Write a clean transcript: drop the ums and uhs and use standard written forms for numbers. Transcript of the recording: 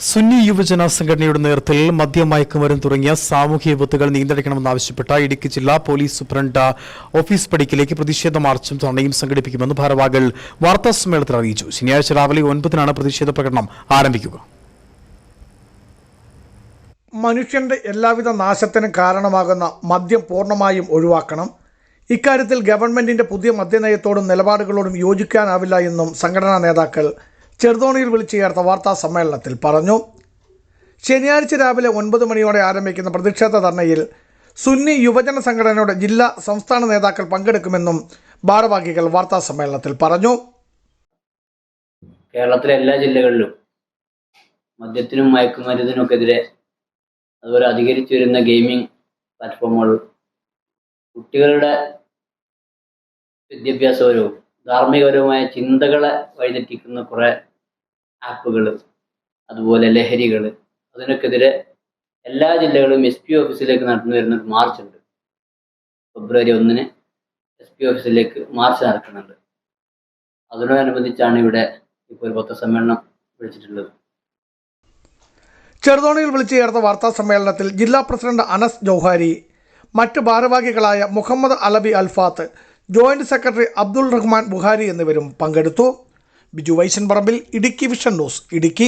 സുന്നി യുവജന സംഘടനയുടെ നേതൃത്വത്തിൽ മദ്യം മയക്കുമരുന്ന് തുടങ്ങിയ സാമൂഹ്യ വിപത്തുകൾ നിയന്ത്രിക്കണമെന്നാവശ്യപ്പെട്ട ഇടുക്കി ജില്ലാ പോലീസ് സൂപ്രണ്ട് ഓഫീസ് പടിക്കലേക്ക് പ്രതിഷേധ മാർച്ചും ധർണയും സംഘടിപ്പിക്കുമെന്ന് ഭാരവാഹികൾ വാർത്താസമ്മേളനത്തിൽ അറിയിച്ചു. ശനിയാഴ്ച രാവിലെ 9-നാണ് പ്രതിഷേധ പ്രകടനം ആരംഭിക്കുക. മനുഷ്യന്റെ എല്ലാവിധ നാശത്തിനും കാരണമാകുന്ന മദ്യം പൂർണ്ണമായും ഒഴിവാക്കണം. ഇക്കാര്യത്തിൽ ഗവൺമെന്റിന്റെ പുതിയ മദ്യനയത്തോടും നിലപാടുകളോടും യോജിക്കാനാവില്ല എന്നും സംഘടനാ നേതാക്കൾ ചെറുതോണിയിൽ വിളിച്ചു ചേർത്ത വാർത്താ സമ്മേളനത്തിൽ പറഞ്ഞു. ശനിയാഴ്ച രാവിലെ 9 മണിയോടെ ആരംഭിക്കുന്ന പ്രതിഷേധ ധർണയിൽ സുന്നി യുവജന സംഘടനയുടെ ജില്ലാ സംസ്ഥാന നേതാക്കൾ പങ്കെടുക്കുമെന്നും ഭാരവാഹികൾ വാർത്താ സമ്മേളനത്തിൽ പറഞ്ഞു. കേരളത്തിലെ എല്ലാ ജില്ലകളിലും മദ്യത്തിനും മയക്കുമരുന്നിനുമൊക്കെതിരെ, അതുപോലെ അധികരിച്ചു വരുന്ന ഗെയിമിംഗ് പ്ലാറ്റ്ഫോമുകൾ, കുട്ടികളുടെ വിദ്യാഭ്യാസപരവും ധാർമ്മികപരവുമായ ചിന്തകളെ വഴിതെറ്റിക്കുന്ന കുറേ ആപ്പുകൾ, അതുപോലെ ലഹരികൾ, അതിനൊക്കെതിരെ എല്ലാ ജില്ലകളും SP ഓഫീസിലേക്ക് നടന്നു വരുന്നൊരു മാർച്ചുണ്ട്. ഫെബ്രുവരി 1 SP ഓഫീസിലേക്ക് മാർച്ച് നടക്കുന്നുണ്ട്. അതിനോടനുബന്ധിച്ചാണ് ഇവിടെ ഇപ്പോൾ ഒരു പത്രസമ്മേളനം വിളിച്ചിട്ടുള്ളത്. ചെറുതോണിയിൽ വിളിച്ചു ചേർത്ത വാർത്താ സമ്മേളനത്തിൽ ജില്ലാ പ്രസിഡന്റ് അനസ് ജൗഹാരി, മറ്റ് ഭാരവാഹികളായ മുഹമ്മദ് അലബി അൽഫാത്ത്, ജോയിന്റ് സെക്രട്ടറി അബ്ദുൾ റഹ്മാൻ ബുഹാരി എന്നിവരും പങ്കെടുത്തു. ബിജു വൈശൻ പറമ്പിൽ, ഇടുക്കി വിഷൻ ന്യൂസ്, ഇടുക്കി.